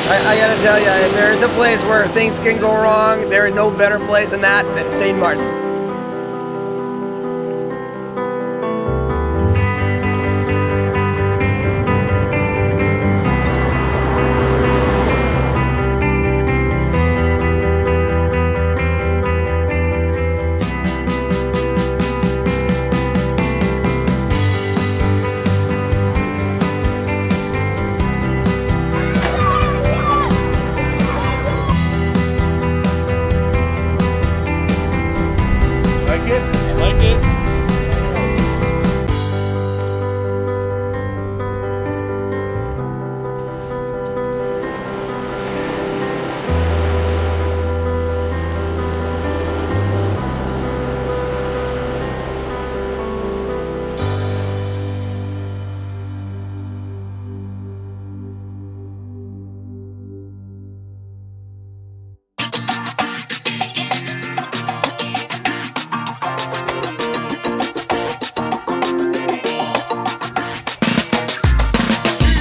I gotta tell you, if there is a place where things can go wrong, there is no better place than that than St. Maarten.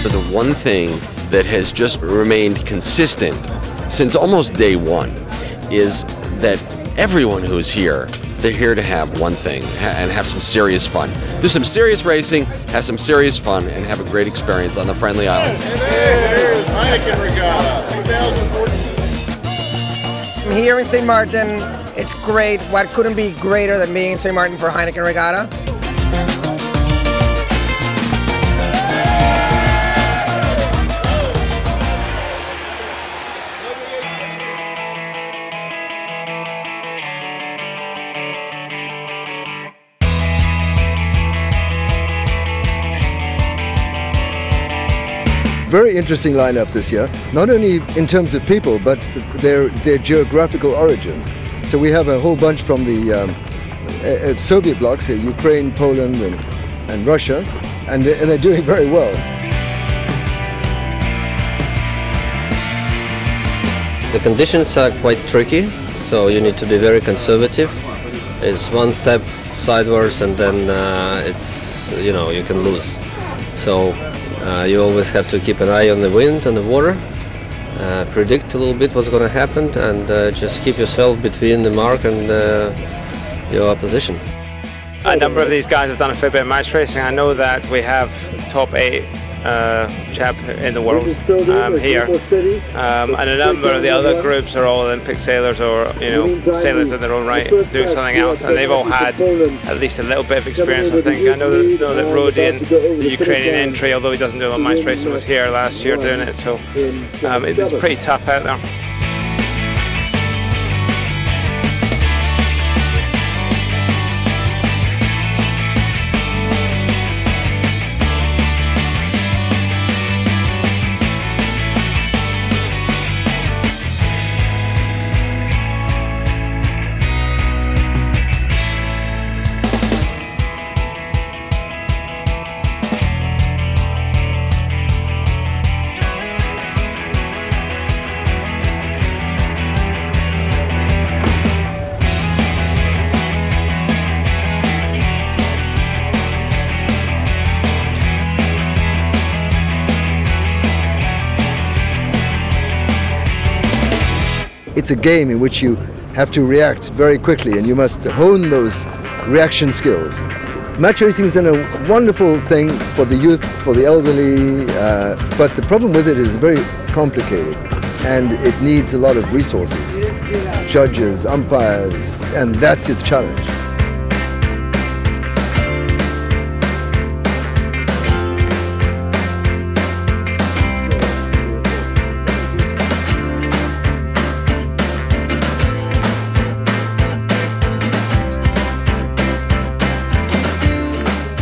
The one thing that has just remained consistent since almost day one is that everyone who's here, they're here to have one thing and have some serious fun. Do some serious racing, have some serious fun, and have a great experience on the friendly island. There's Heineken Regatta 2014. Here in St. Maarten, it's great. What couldn't be greater than being in St. Maarten for Heineken Regatta? Very interesting lineup this year, not only in terms of people, but their geographical origin. So we have a whole bunch from the Soviet blocs, Ukraine, Poland, and Russia, and they're doing very well. The conditions are quite tricky, so you need to be very conservative. It's one step sideways and then you can lose. So you always have to keep an eye on the wind and the water, predict a little bit what's going to happen, and just keep yourself between the mark and your opposition. A number of these guys have done a fair bit of match racing. I know that we have top 8 chap in the world here, and a number of the other groups are all Olympic sailors or sailors in their own right doing something else, and they've all had at least a little bit of experience. I think I know that Rodian, the Ukrainian entry, although he doesn't do a match racing, was here last year doing it, so it's pretty tough out there. It's a game in which you have to react very quickly, and you must hone those reaction skills. Match racing is a wonderful thing for the youth, for the elderly, but the problem with it is very complicated, and it needs a lot of resources, judges, umpires, and that's its challenge.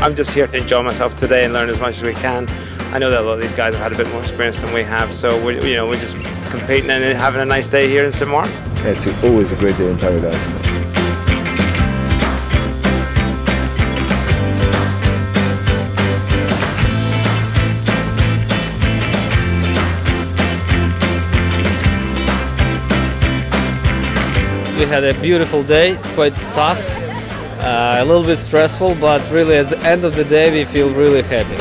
I'm just here to enjoy myself today and learn as much as we can. I know that a lot of these guys have had a bit more experience than we have, so we're just competing and having a nice day here in St. Maarten. It's always a great day in paradise. We had a beautiful day, quite tough. A little bit stressful, but really at the end of the day we feel really happy.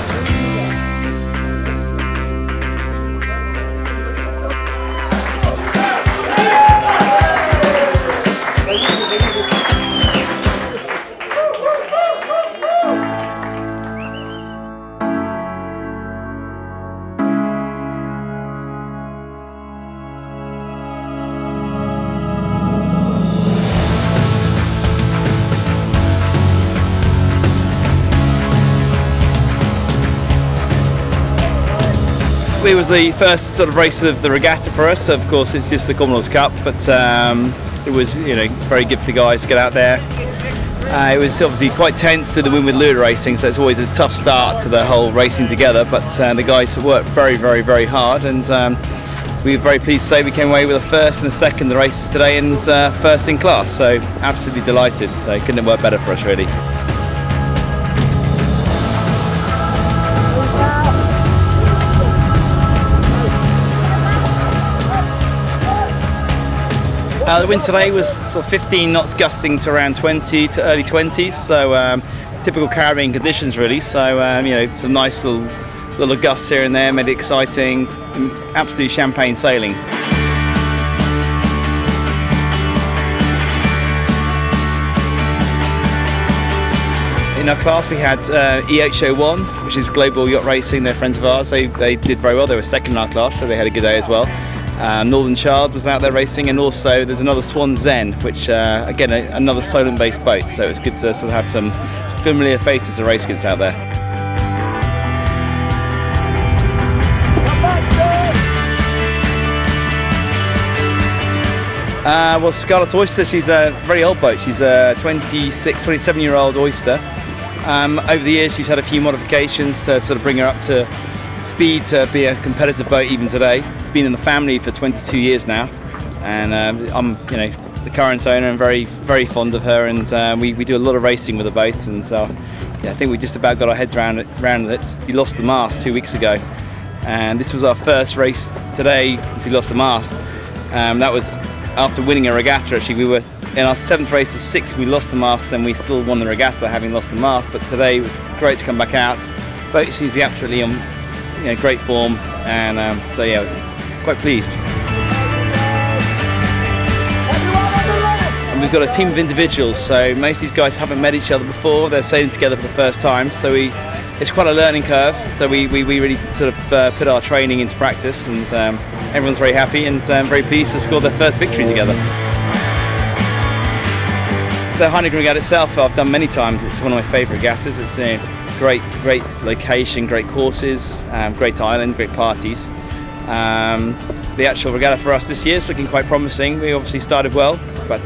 it was the first sort of race of the regatta for us. Of course, it's just the Commonwealth's Cup, but it was, you know, very good for the guys to get out there. It was obviously quite tense to the win with Lure Racing, so it's always a tough start to the whole racing together. But the guys worked very, very, very hard, and we were very pleased to say we came away with a first and a second in the races today, and first in class. So absolutely delighted. So couldn't have worked better for us, really. The wind today was sort of 15 knots gusting to around 20 to early 20s, so typical Caribbean conditions really. So you know, some nice little gusts here and there, made it exciting, absolute champagne sailing. In our class we had EHO1, which is Global Yacht Racing. They're friends of ours. They did very well. They were second in our class, so they had a good day as well. Northern Child was out there racing, and also there's another Swan Zen, which again another Solent-based boat. So it's good to sort of have some familiar faces to race against out there. Well, Scarlet Oyster, she's a very old boat. She's a 26, 27-year-old Oyster. Over the years, she's had a few modifications to sort of bring her up to speed to be a competitive boat even today. It's been in the family for 22 years now, and I'm, you know, the current owner and very, very fond of her, and we do a lot of racing with the boat, and so yeah, I think we just about got our heads around it. We lost the mast 2 weeks ago, and this was our first race today. We lost the mast. That was after winning a regatta. Actually, we were in our 7th race of 6. We lost the mast, and we still won the regatta having lost the mast. But today it was great to come back out. The boat seems to be absolutely on, you know, great form, and so yeah, I was quite pleased. And we've got a team of individuals, so most of these guys haven't met each other before. They're sailing together for the first time, so it's quite a learning curve. So we really sort of put our training into practice, and everyone's very happy and very pleased to score their first victory together. The Heineken Regatta itself I've done many times. It's one of my favourite regattas. It's a great location, great courses, great island, great parties. The actual regatta for us this year is looking quite promising. We obviously started well, but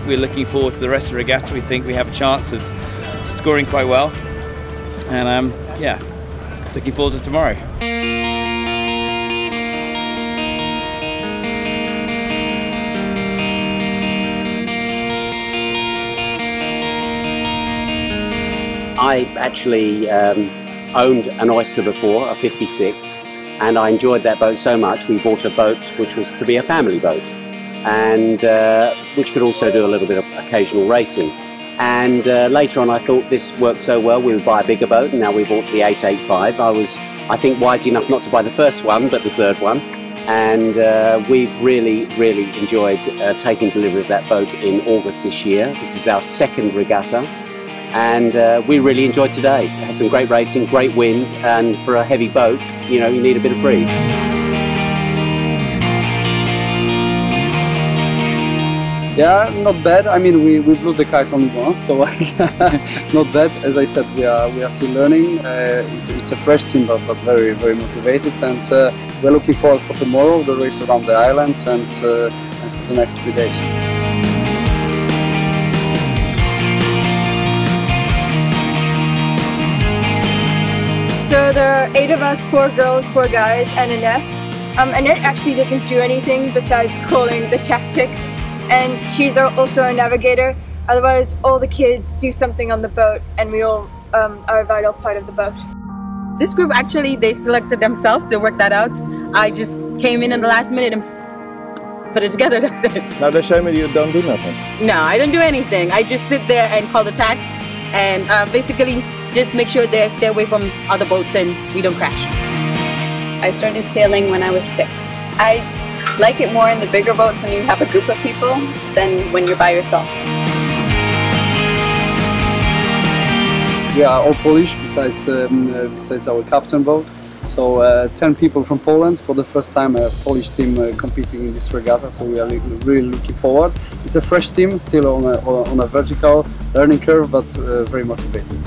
we're looking forward to the rest of the regatta. We think we have a chance of scoring quite well, and yeah, looking forward to tomorrow. I actually owned an Oyster before, a 56, and I enjoyed that boat so much we bought a boat which was to be a family boat, and which could also do a little bit of occasional racing. And later on I thought this worked so well we would buy a bigger boat, and now we bought the 885. I was, I think, wise enough not to buy the first one but the third one, and we've really enjoyed taking delivery of that boat in August this year. This is our 2nd regatta, and we really enjoyed today. Had some great racing, great wind, and for a heavy boat, you know, you need a bit of breeze. Yeah, not bad. I mean, we blew the kite only once, so not bad. As I said, we are still learning. It's a fresh team, but very motivated, and we're looking forward for tomorrow, the race around the island, and for the next 3 days. So there are 8 of us, 4 girls, 4 guys, and Annette. Annette actually doesn't do anything besides calling the tactics, and she's also our navigator. Otherwise, all the kids do something on the boat, and we all are a vital part of the boat. This group, actually, they selected themselves. They worked that out. I just came in the last minute and put it together, that's it. Now they show me you don't do nothing. No, I don't do anything. I just sit there and call the tax, and basically just make sure they stay away from other boats and we don't crash. I started sailing when I was 6. I like it more in the bigger boats when you have a group of people than when you're by yourself. We are all Polish besides our captain boat. So 10 people from Poland, for the first time a Polish team competing in this regatta, so we are really looking forward. It's a fresh team, still on a vertical learning curve, but very motivated.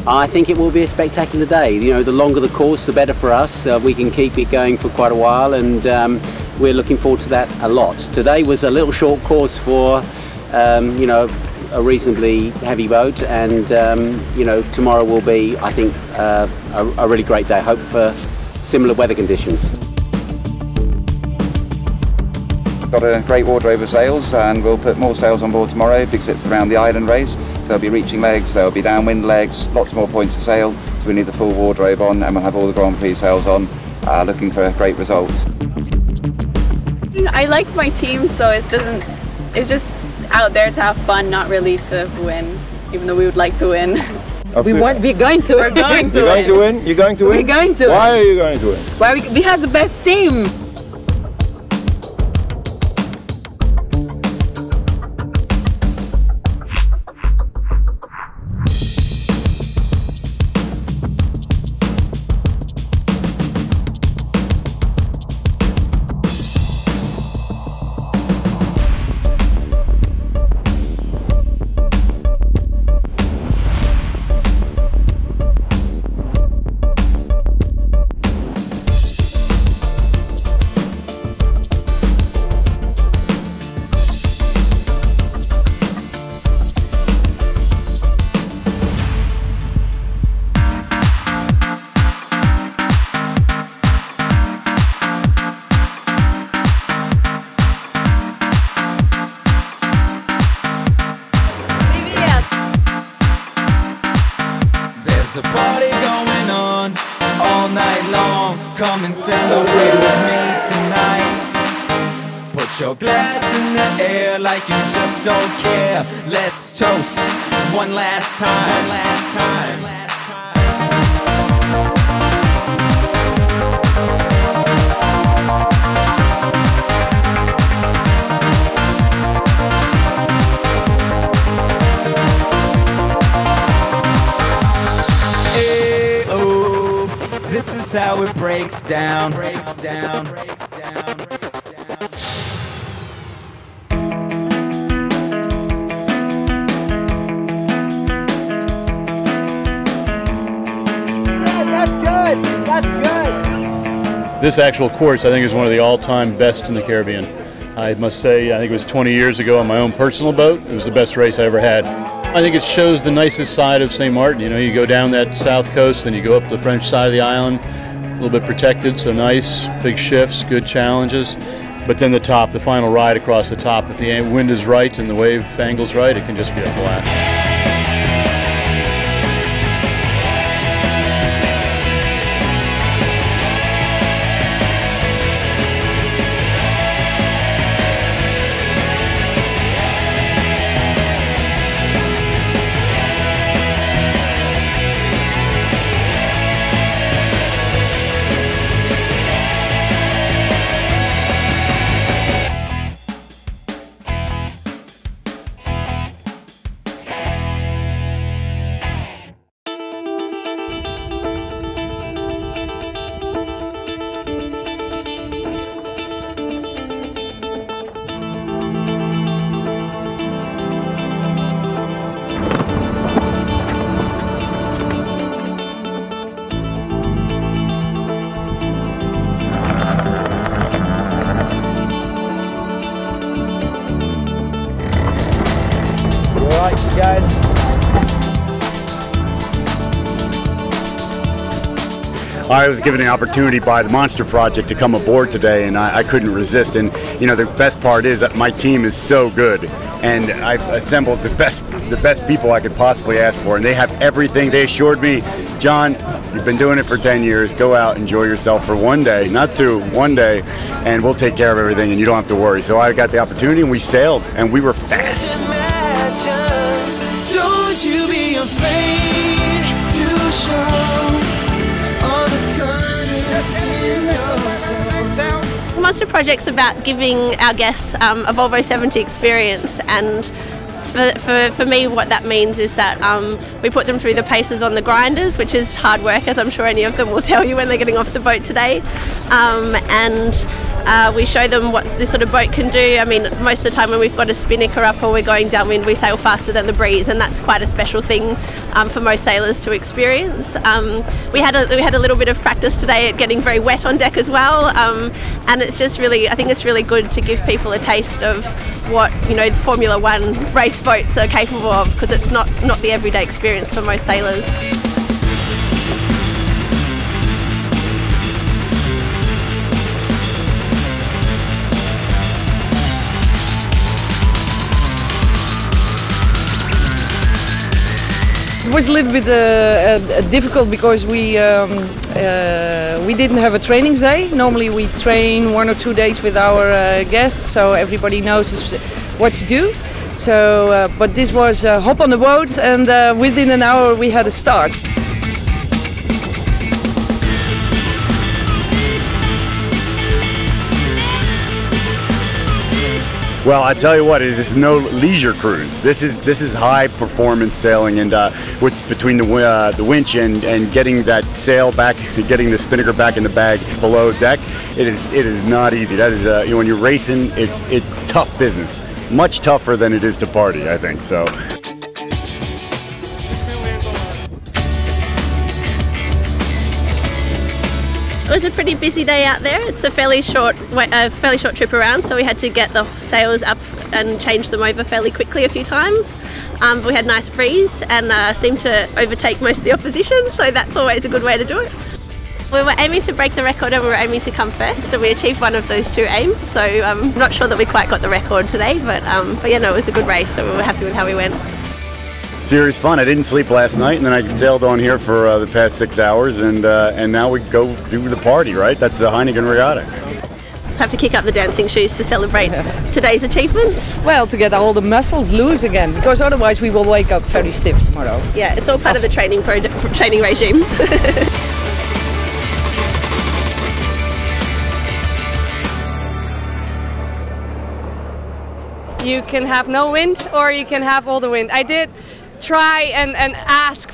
I think it will be a spectacular day. You know, the longer the course, the better for us. We can keep it going for quite a while, and we're looking forward to that a lot. Today was a little short course for, you know, a reasonably heavy boat, and you know, tomorrow will be, I think, a really great day. Hope for similar weather conditions. Got a great wardrobe of sails, and we'll put more sails on board tomorrow because it's around the island race. So there'll be reaching legs, there'll be downwind legs, lots more points to sail. So we need the full wardrobe on, and we'll have all the Grand Prix sails on, looking for great results. I like my team, so it's just out there to have fun, not really to win, even though we would like to win. We're going to. We're going to You're going to win? You're going to win? We're going to. Why are you going to win? Why we have the best team. There's a party going on all night long. Come and celebrate with me tonight. Put your glass in the air like you just don't care. Let's toast one last time. One last time. This is how it breaks down. Breaks down. Breaks down. Breaks down. That's good. That's good. This actual course, I think, is one of the all-time best in the Caribbean. I must say, I think it was 20 years ago on my own personal boat. It was the best race I ever had. I think it shows the nicest side of St. Martin. You know, you go down that south coast, then you go up the French side of the island, a little bit protected, so nice, big shifts, good challenges. But then the top, the final ride across the top, if the wind is right and the wave angle's right, it can just be a blast. I was given an opportunity by the Monster Project to come aboard today, and I couldn't resist. And you know, the best part is that my team is so good, and I've assembled the best people I could possibly ask for, and they have everything. They assured me, John, you've been doing it for 10 years. Go out, enjoy yourself for one day, not two, one day, and we'll take care of everything, and you don't have to worry. So I got the opportunity, and we sailed, and we were fast. Don't you be afraid to show all the kindness in yourself. Monster Project's about giving our guests a Volvo 70 experience, and for me what that means is that we put them through the paces on the grinders, which is hard work, as I'm sure any of them will tell you when they're getting off the boat today, and We show them what this sort of boat can do. I mean, most of the time when we've got a spinnaker up or we're going downwind, we sail faster than the breeze, and that's quite a special thing for most sailors to experience. We had a little bit of practice today at getting very wet on deck as well, and it's just really, I think it's really good to give people a taste of what, you know, Formula One race boats are capable of, because it's not the everyday experience for most sailors. It was a little bit difficult because we didn't have a training day. Normally we train 1 or 2 days with our guests, so everybody knows what to do. So, but this was hop on the boat, and within an hour we had a start. Well, I tell you what, it is no leisure cruise. This is high performance sailing, and between the winch and getting that sail back, getting the spinnaker back in the bag below deck, it is not easy. That is you know, when you're racing, it's tough business, much tougher than it is to party, I think so. It was a pretty busy day out there. It's a fairly short trip around, so we had to get the sails up and change them over fairly quickly a few times. We had a nice breeze and seemed to overtake most of the opposition, so that's always a good way to do it. We were aiming to break the record and we were aiming to come first, and we achieved one of those 2 aims, so I'm not sure that we quite got the record today, but yeah, no, it was a good race, so we were happy with how we went. Serious fun. I didn't sleep last night, and then I sailed on here for the past 6 hours, and now we go do the party, right? That's the Heineken Regatta. Have to kick up the dancing shoes to celebrate today's achievements. Well, to get all the muscles loose again, because otherwise we will wake up very stiff tomorrow. Yeah, it's all part of the training regime. You can have no wind or you can have all the wind. I did try and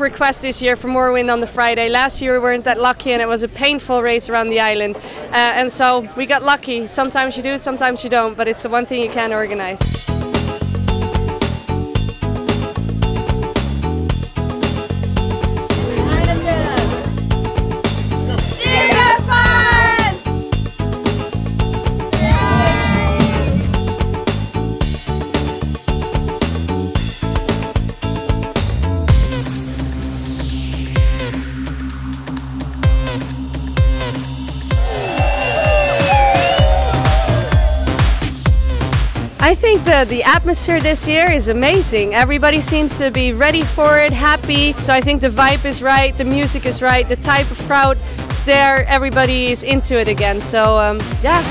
request this year for more wind on the Friday. Last year we weren't that lucky and it was a painful race around the island. And so we got lucky. Sometimes you do, sometimes you don't, but it's the one thing you can organize. I think the atmosphere this year is amazing. Everybody seems to be ready for it, happy. So I think the vibe is right, the music is right, the type of crowd is there, everybody is into it again. So yeah.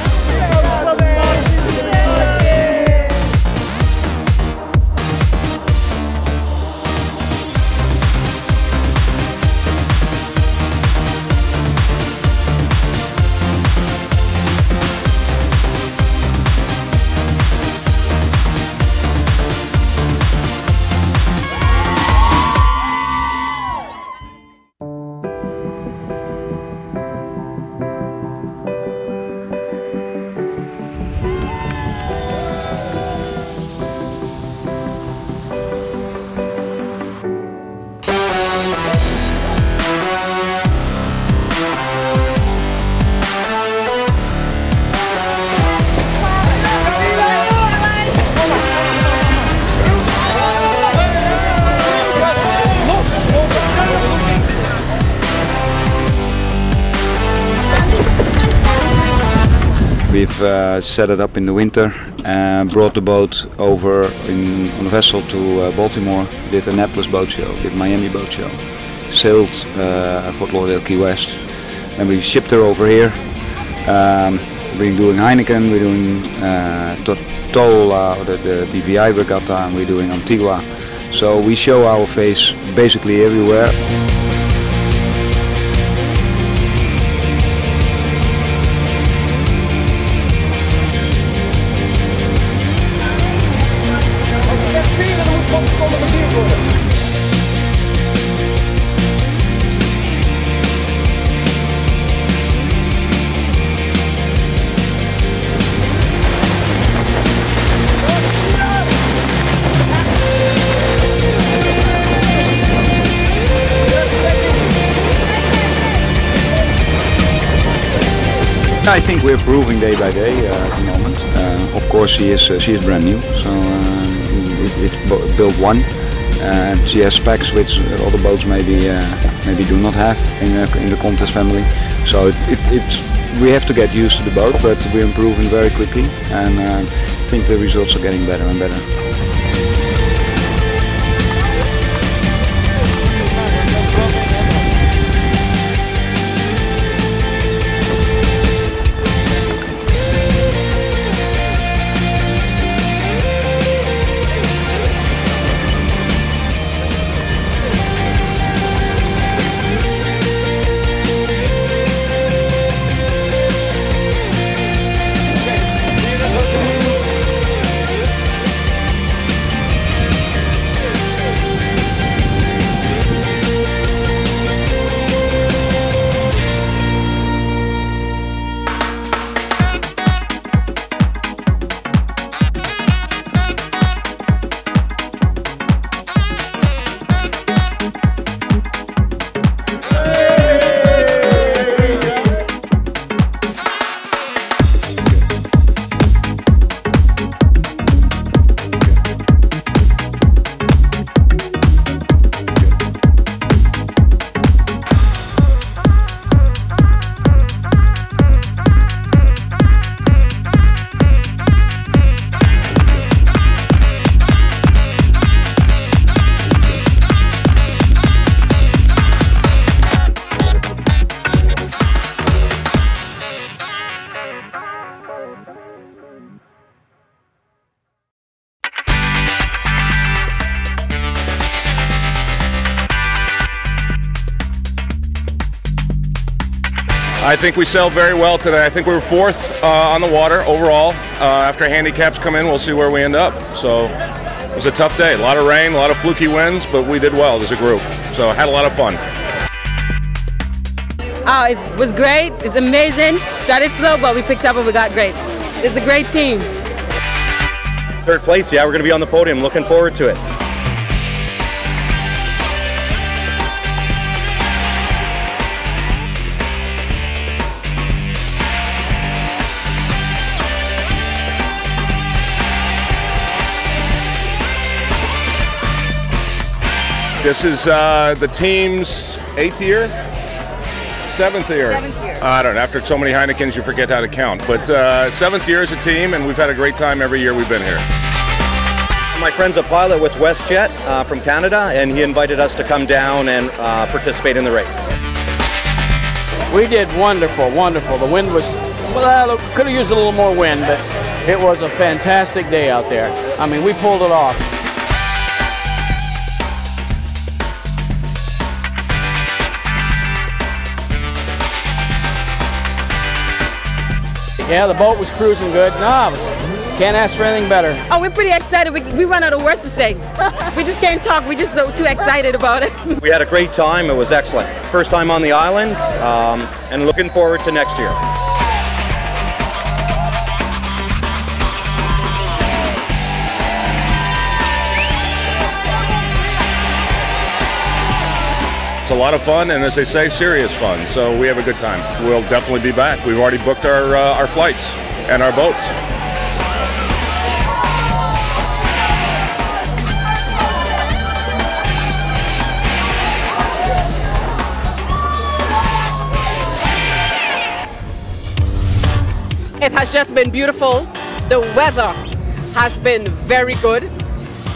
We've set it up in the winter and brought the boat over on a vessel to Baltimore, did Annapolis boat show, did Miami boat show, sailed Fort Lauderdale, Key West, and we shipped her over here. We're doing Heineken, we're doing Toll, the BVI Regatta, and we're doing Antigua. So we show our face basically everywhere. I think we're improving day by day at the moment. Of course, she is brand new, so it's built one. She has specs which other boats maybe do not have in the contest family. So we have to get used to the boat, but we're improving very quickly, and I think the results are getting better and better. I think we sailed very well today. I think we were fourth on the water overall. After handicaps come in, we'll see where we end up. So it was a tough day. A lot of rain, a lot of fluky winds, but we did well as a group. So I had a lot of fun. It was great. It's amazing. Started slow, but we picked up and we got great. It's a great team. Third place, yeah, we're going to be on the podium. Looking forward to it. This is the team's 8th year? 7th year? 7th year. I don't know. After so many Heinekens, you forget how to count. But 7th year as a team, and we've had a great time every year we've been here. My friend's a pilot with WestJet from Canada, and he invited us to come down and participate in the race. We did wonderful, wonderful. The wind was, well, could have used a little more wind, but it was a fantastic day out there. I mean, we pulled it off. Yeah, the boat was cruising good. No, can't ask for anything better. Oh, we're pretty excited. We run out of words to say. We just can't talk. We're just so too excited about it. We had a great time. It was excellent. First time on the island, and looking forward to next year. It's a lot of fun, and as they say, serious fun. So we have a good time. We'll definitely be back. We've already booked our flights and our boats. It has just been beautiful. The weather has been very good.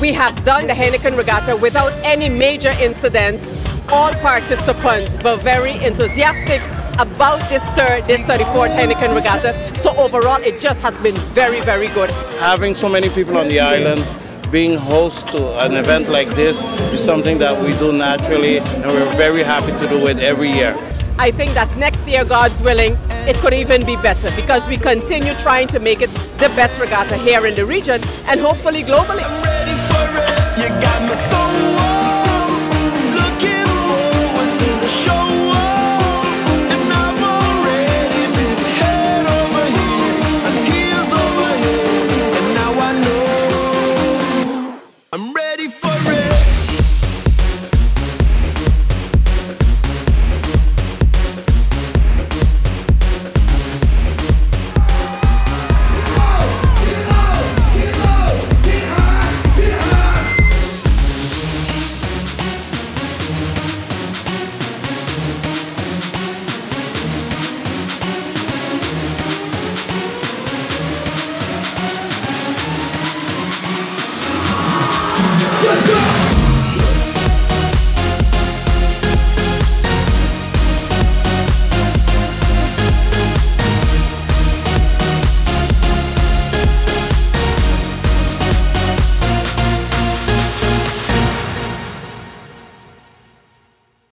We have done the Heineken Regatta without any major incidents. All participants were very enthusiastic about this 34th Heineken Regatta. So overall, it just has been very, very good. Having so many people on the island, being host to an event like this is something that we do naturally, and we're very happy to do it every year. I think that next year, God's willing, it could even be better because we continue trying to make it the best regatta here in the region and hopefully globally. You got